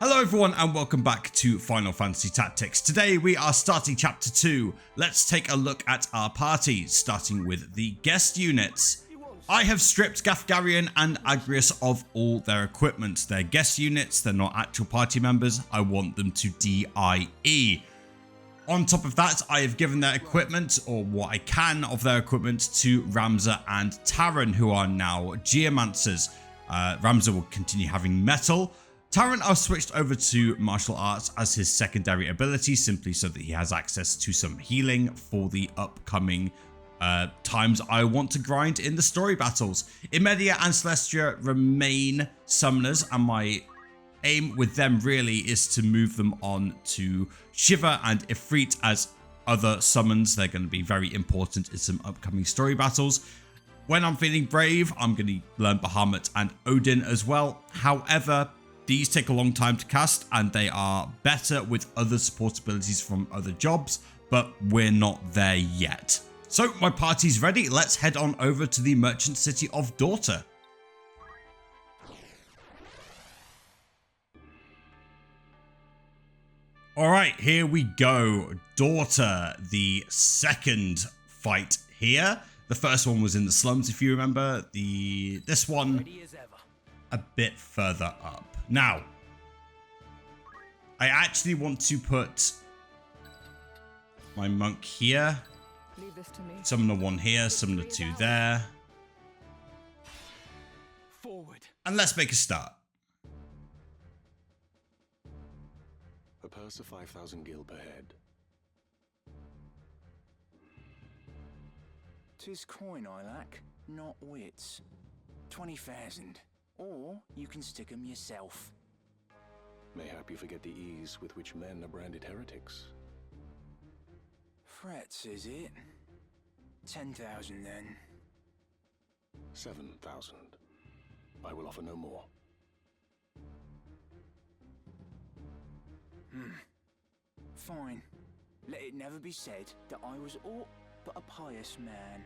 Hello everyone and welcome back to Final Fantasy Tactics. Today we are starting chapter 2. Let's take a look at our parties, starting with the guest units. I have stripped Gaffgarion and Agrias of all their equipment. They're guest units, they're not actual party members. I want them to DIE. On top of that, I have given their equipment, or what I can of their equipment, to Ramza and Taran, who are now geomancers. Ramza will continue having metal. Taran I've switched over to martial arts as his secondary ability, simply so that he has access to some healing for the upcoming times I want to grind in the story battles. Imedia and Celestia remain summoners, and my aim with them really is to move them on to Shiva and Ifrit as other summons. They're going to be very important in some upcoming story battles. When I'm feeling brave, I'm going to learn Bahamut and Odin as well. However, these take a long time to cast and they are better with other support abilities from other jobs, but we're not there yet. So my party's ready. Let's head on over to the merchant city of Dorter. All right, here we go. Dorter, the second fight here. The first one was in the slums, if you remember. This one a bit further up. Now, I actually want to put my monk here. Leave this to me. Summoner 1 here, Summoner 2 there. Forward. And let's make a start. A purse of 5,000 gil per head. 'Tis coin I lack, not wits. 20,000. Or you can stick 'em yourself. Mayhap you forget the ease with which men are branded heretics. Frets, is it? 10,000 then. 7,000. I will offer no more. Fine. Let it never be said that I was aught but a pious man.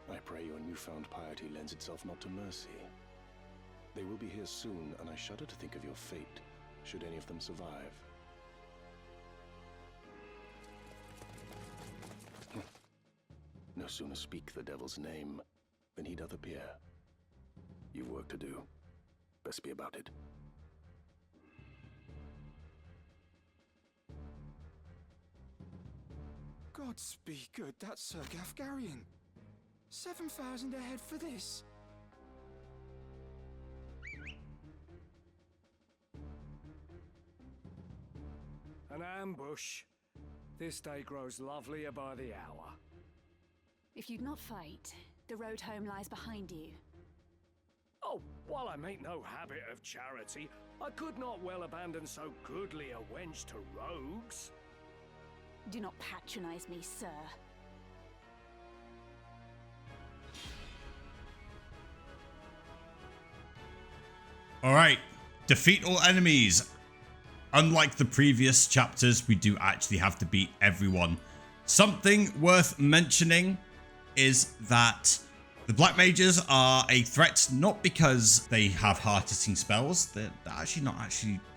I pray your newfound piety lends itself not to mercy. They will be here soon, and I shudder to think of your fate, should any of them survive. No sooner speak the devil's name than he doth appear. You've work to do. Best be about it. Gods be good, that's Sir Gaffgarion. 7,000 ahead for this. An ambush. This day grows lovelier by the hour. If you'd not fight, the road home lies behind you. Oh, while I make no habit of charity, I could not well abandon so goodly a wench to rogues. Do not patronize me, sir. All right, defeat all enemies. Unlike the previous chapters, we do actually have to beat everyone. Something worth mentioning is that the Black Mages are a threat not because they have hard-hitting spells. They're actually not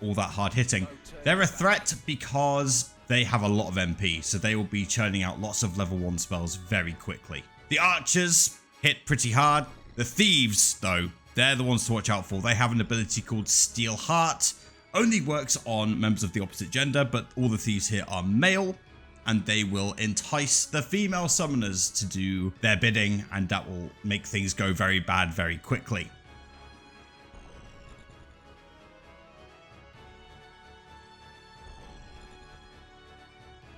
all that hard-hitting. They're a threat because they have a lot of MP, so they will be churning out lots of level 1 spells very quickly. The Archers hit pretty hard. The Thieves, though, they're the ones to watch out for. They have an ability called Steel Heart. Only works on members of the opposite gender, but all the thieves here are male, and they will entice the female summoners to do their bidding, and that will make things go very bad very quickly.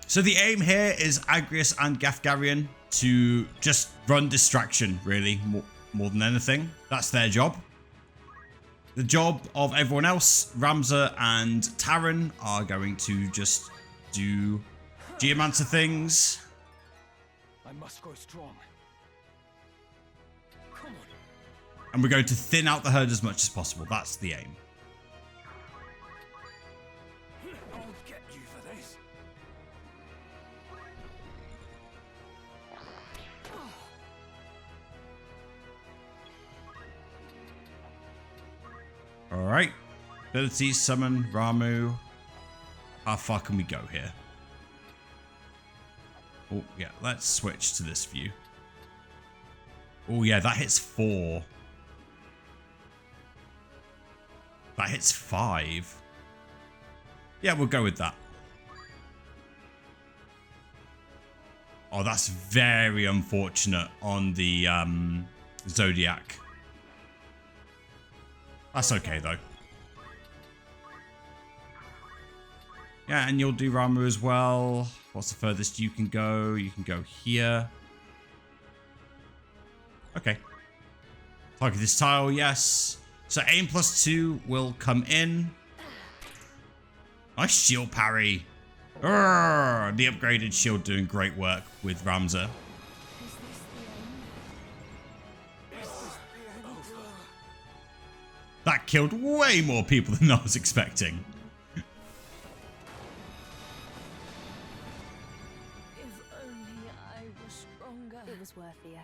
So the aim here is Agrias and Gaffgarion to just run distraction, really, more than anything. That's their job. The job of everyone else, Ramza and Taran, are going to just do geomancer things. I must grow strong. Come on. And we're going to thin out the herd as much as possible. That's the aim. I'll get you for this. All right. Ability, summon, Ramu. How far can we go here? Oh, yeah, let's switch to this view. Oh, yeah, that hits 4. That hits 5. Yeah, we'll go with that. Oh, that's very unfortunate on the Zodiac. That's okay, though. Yeah, and you'll do Ramu as well. What's the furthest you can go? You can go here. Okay. Target this tile, yes. So aim +2 will come in. Nice shield parry. Urgh, the upgraded shield doing great work with Ramza. That killed way more people than I was expecting.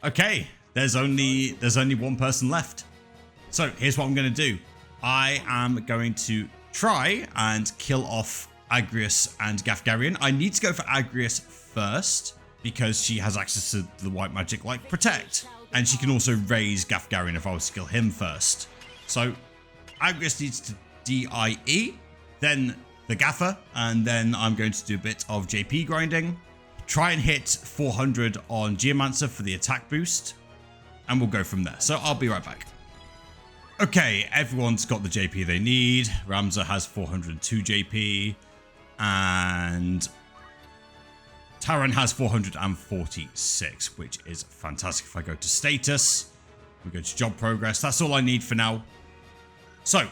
Okay, there's only one person left. So here's what I'm going to do. I am going to try and kill off Agrias and Gaffgarion. I need to go for Agrias first because she has access to the white magic like Protect. And she can also raise Gaffgarion if I was to kill him first. So Agrias needs to DIE, then the Gaffer, and then I'm going to do a bit of JP grinding. Try and hit 400 on Geomancer for the attack boost, and we'll go from there. So I'll be right back. Okay, everyone's got the JP they need. Ramza has 402 JP, and Taran has 446, which is fantastic. If I go to status, we go to job progress. That's all I need for now. So,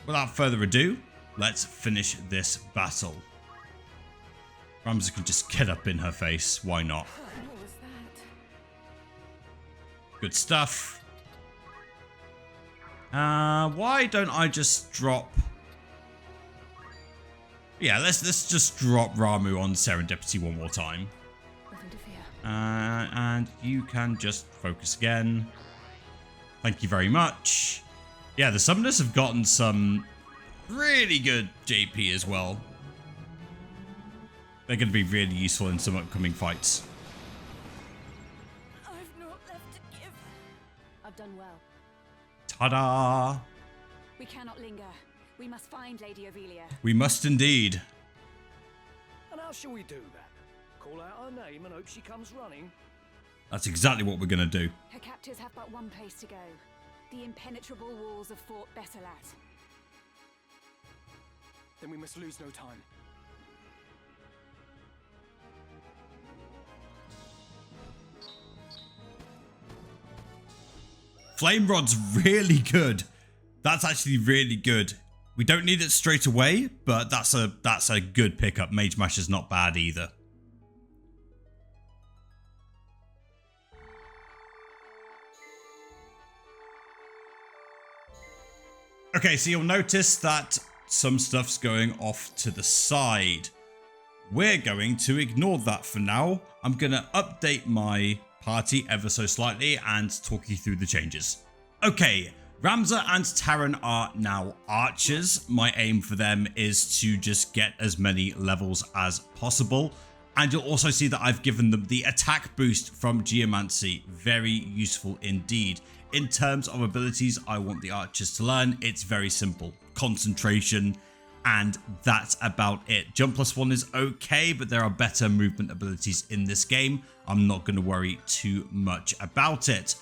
without further ado, let's finish this battle. Ramza can just get up in her face. Why not? What was that? Good stuff. Why don't I just drop... Yeah, let's just drop Ramu on Serendipity one more time. Nothing to fear. And you can just focus again. Thank you very much. Yeah, the summoners have gotten some really good JP as well. They're going to be really useful in some upcoming fights. I've not left to give. I've done well. Ta-da! We cannot linger. We must find Lady Ovelia. We must indeed. And how shall we do that? Call out her name and hope she comes running? That's exactly what we're going to do. Her captors have but one place to go. The impenetrable walls of Fort Besselat. Then we must lose no time. Flame Rod's really good. That's actually really good. We don't need it straight away, but that's a good pickup. Mage Mash is not bad either. Okay, so you'll notice that some stuff's going off to the side. We're going to ignore that for now. I'm going to update my party ever so slightly and talk you through the changes. Okay, Ramza and Taran are now archers. My aim for them is to just get as many levels as possible. And you'll also see that I've given them the attack boost from Geomancy. Very useful indeed. In terms of abilities I want the archers to learn, it's very simple. Concentration, and that's about it. Jump +1 is okay, but there are better movement abilities in this game. I'm not going to worry too much about it.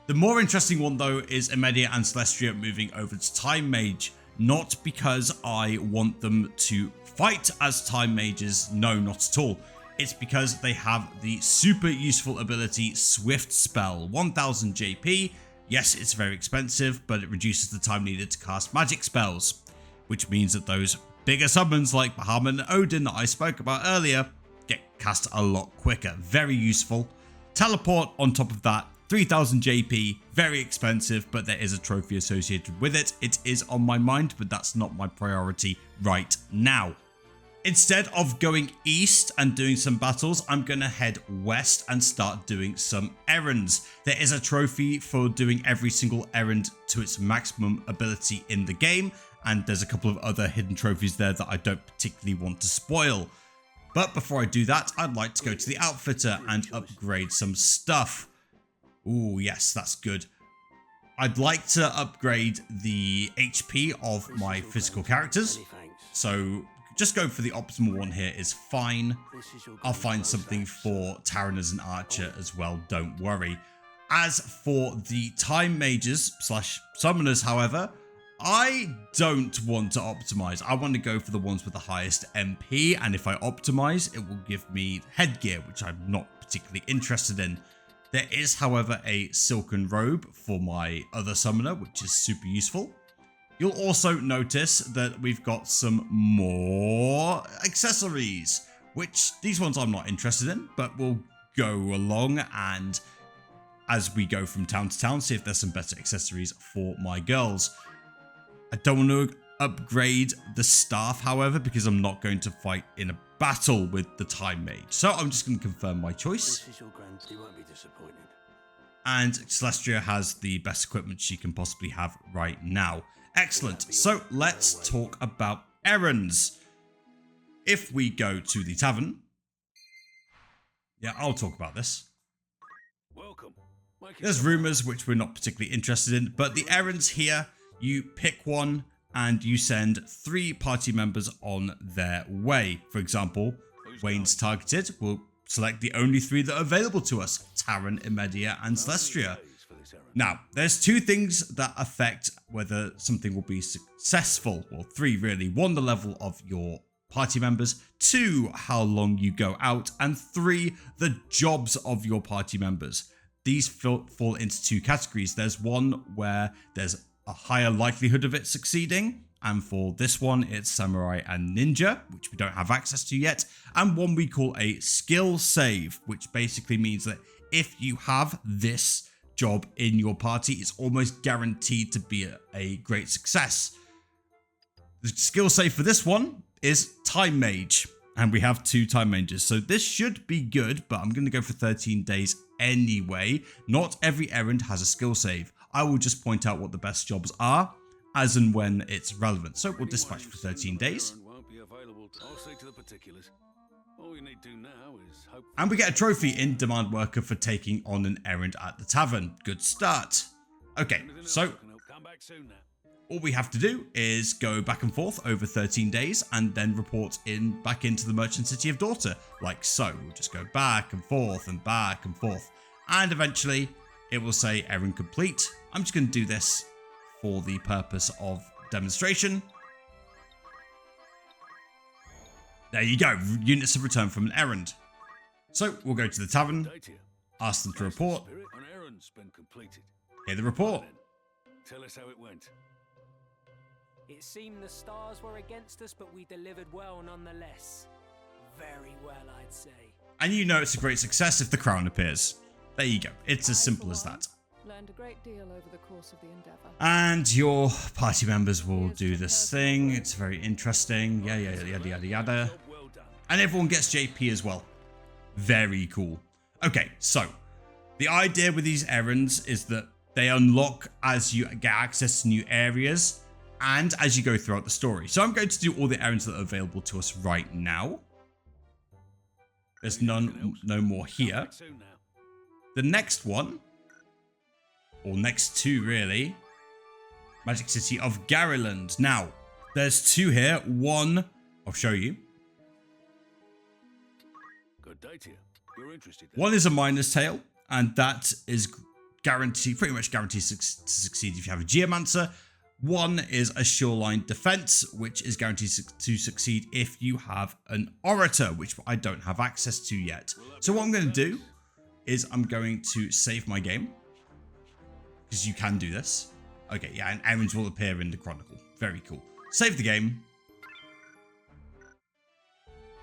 The more interesting one though is Imedia and Celestia moving over to Time Mage. Not because I want them to fight as Time Mages, no, not at all. It's because they have the super useful ability Swift Spell, 1000 JP. Yes, it's very expensive, but it reduces the time needed to cast magic spells, which means that those bigger summons like Bahamut and Odin that I spoke about earlier get cast a lot quicker. Very useful. Teleport on top of that, 3000 JP, very expensive, but there is a trophy associated with it. It is on my mind, but that's not my priority right now. Instead of going east and doing some battles, I'm going to head west and start doing some errands. There is a trophy for doing every single errand to its maximum ability in the game, and there's a couple of other hidden trophies there that I don't particularly want to spoil. But before I do that, I'd like to go to the outfitter and upgrade some stuff. Ooh, yes, that's good. I'd like to upgrade the HP of my physical characters. So just going for the optimal one here is fine. I'll find something for Taran as an archer as well, don't worry. As for the time mages / summoners, however, I don't want to optimize. I want to go for the ones with the highest MP, and if I optimize, it will give me headgear, which I'm not particularly interested in. There is, however, a silken robe for my other summoner, which is super useful. You'll also notice that we've got some more accessories, which these ones I'm not interested in, but we'll go along and as we go from town to town, see if there's some better accessories for my girls. I don't want to upgrade the staff, however, because I'm not going to fight in a battle with the time mage. So I'm just going to confirm my choice. You won't be disappointed. And Celestia has the best equipment she can possibly have right now. Excellent. So let's talk about errands. If we go to the tavern. Yeah, I'll talk about this. Welcome. There's rumors which we're not particularly interested in, but the errands here, you pick one and you send 3 party members on their way. For example, Wayne's targeted. We'll select the only 3 that are available to us, Taran, Imedia, and Celestia. Now, there's 2 things that affect whether something will be successful, or 3 really. 1, the level of your party members, 2, how long you go out, and 3, the jobs of your party members. These fall into 2 categories. There's one where there's a higher likelihood of it succeeding, and for this one it's samurai and ninja, which we don't have access to yet, and one we call a skill save, which basically means that if you have this job in your party, it's almost guaranteed to be a great success. The skill save for this one is time mage, and we have 2 time mages, so this should be good, but I'm going to go for 13 days anyway. Not every errand has a skill save. I will just point out what the best jobs are as and when it's relevant. So we'll dispatch for 13 days. And we get a trophy in Demand Worker for taking on an errand at the tavern. Good start. Okay, so all we have to do is go back and forth over 13 days and then report back into the merchant city of Dorter, like so. We'll just go back and forth and back and forth. And eventually it will say errand complete. I'm just going to do this for the purpose of demonstration. There you go. Units have returned from an errand. So we'll go to the tavern, ask them to report. Hear the report. Tell us how it went. It seemed the stars were against us, but we delivered well nonetheless. Very well, I'd say. And you know it's a great success if the crown appears. There you go. It's as simple as that. Learned a great deal over the course of the endeavor. And your party members will do this thing. It's very interesting. Yada, yada. And everyone gets JP as well. Very cool. Okay, so the idea with these errands is that they unlock as you get access to new areas and as you go throughout the story. So I'm going to do all the errands that are available to us right now. There's no more here. The next one, or next 2 really, Magic City of Garyland. Now, there's 2 here. One, I'll show you. Good day to you. You're interested. One is a Miner's Tale, and that is pretty much guaranteed to succeed if you have a Geomancer. One is a Shoreline Defense, which is guaranteed to succeed if you have an Orator, which I don't have access to yet. So what I'm going to do is I'm going to save my game, because you can do this. Okay, yeah, and errands will appear in the Chronicle. Very cool. Save the game.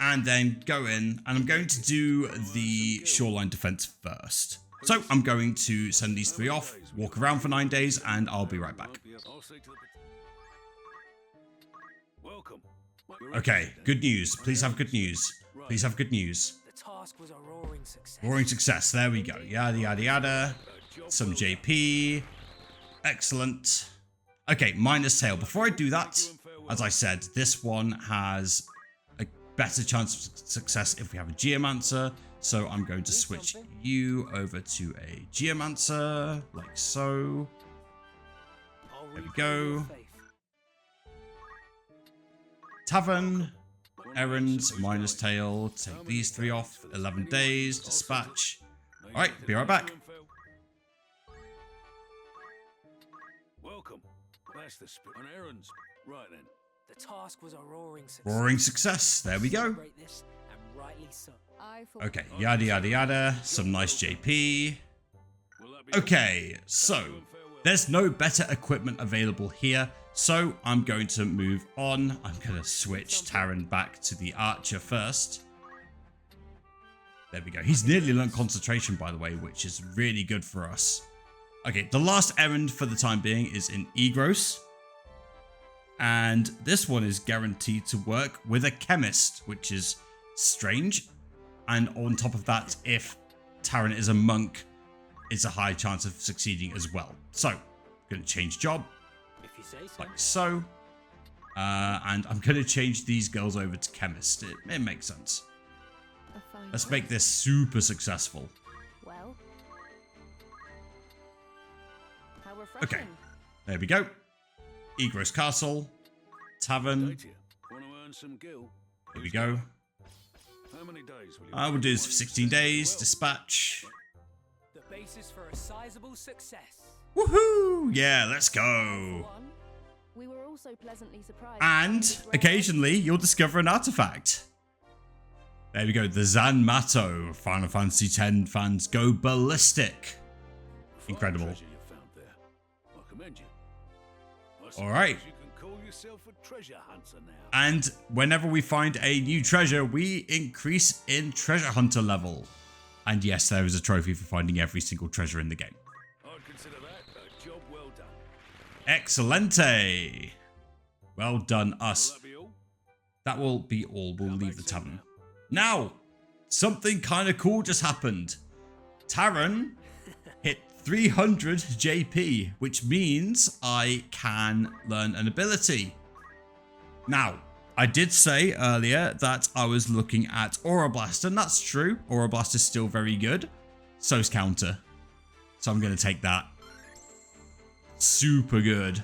And then go in, and I'm going to do the Shoreline Defense first. So I'm going to send these 3 off, walk around for 9 days, and I'll be right back. Okay, good news. Please have good news. Please have good news. The task was a roaring success. Roaring success. There we go. Yada, yada, yada. Some JP. Excellent. Okay, minus tail. Before I do that, as I said, this one has a better chance of success if we have a Geomancer. So I'm going to switch you over to a Geomancer, like so. There we go. Tavern, Errands, minus tail. Take these 3 off. 11 days, dispatch. Alright, be right back. Welcome. That's the spirit. On Errands. Right then. The task was a roaring success. Roaring success. There we go. Celebrate this, and rightly so. I thought Okay, yada yada yada. Some nice JP. Okay, so there's no better equipment available here. So I'm going to move on. I'm going to switch Taran back to the archer first. There we go. He's nearly learned concentration, by the way, which is really good for us. Okay, the last errand for the time being is in Egros. And this one is guaranteed to work with a chemist, which is strange. And on top of that, if Taran is a monk, it's a high chance of succeeding as well. So, I'm going to change job, If you say so. like so. And I'm going to change these girls over to chemist. It makes sense. a fine Let's make this super successful. Well, how refreshing. Okay, there we go. Egros Castle, Tavern. Date you. Want to earn some gil? Here we go. How many days will you? I will do this for 16 days. Dispatch. The basis for a sizable success. Woohoo! Yeah, let's go. One, we were also pleasantly surprised. And occasionally you'll discover an artifact. There we go. The Zanmato. Final Fantasy X fans go ballistic. Incredible. Treasure you found there. I commend you. I suppose All right. You can call yourself a treasure hunter now. And whenever we find a new treasure, we increase in treasure hunter level. And yes, there is a trophy for finding every single treasure in the game. I'd consider that a job well done. Excelente. Well done, Will us. that be all? That will be all. We'll leave the tavern. Now, something kind of cool just happened. Taran hit 300 JP, which means I can learn an ability. Now, I did say earlier that I was looking at Aura Blast, and that's true. Aura Blast is still very good. So's Counter. So I'm going to take that. Super good.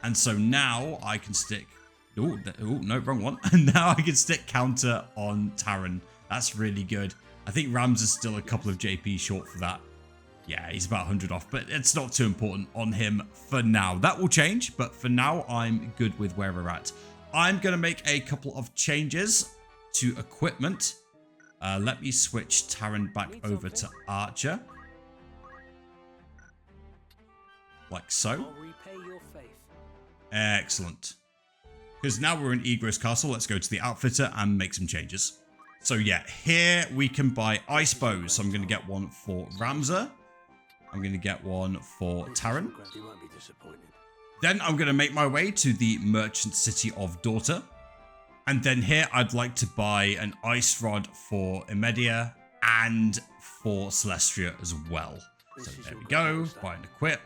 And so now I can stick... Oh, no, wrong one. And now I can stick Counter on Taran. That's really good. I think Ramza's still a couple of JP short for that. Yeah, he's about 100 off, but it's not too important on him for now. That will change, but for now, I'm good with where we're at. I'm going to make a couple of changes to equipment. Let me switch Taran back over to Archer. Like so. I'll repay your faith. Excellent. Because now we're in Egros Castle, let's go to the Outfitter and make some changes. So yeah, here we can buy ice bows. So I'm going to get one for Ramza. I'm going to get one for Taran. You won't be disappointed. Then I'm going to make my way to the merchant city of Dorter. And then here I'd like to buy an ice rod for Imedia and for Celestia as well. So there we go. Buy and equip.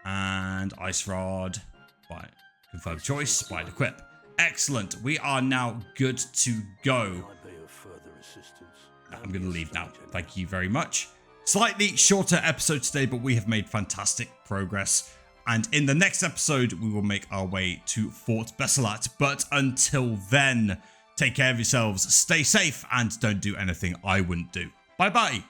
And ice rod. Buy. Confirm choice. Buy and equip. Excellent. We are now good to go. I'd be of further assistance. I'm going to leave now. Thank you very much. Slightly shorter episode today, but we have made fantastic progress. And in the next episode, we will make our way to Fort Besselat. But until then, take care of yourselves, stay safe, and don't do anything I wouldn't do. Bye-bye.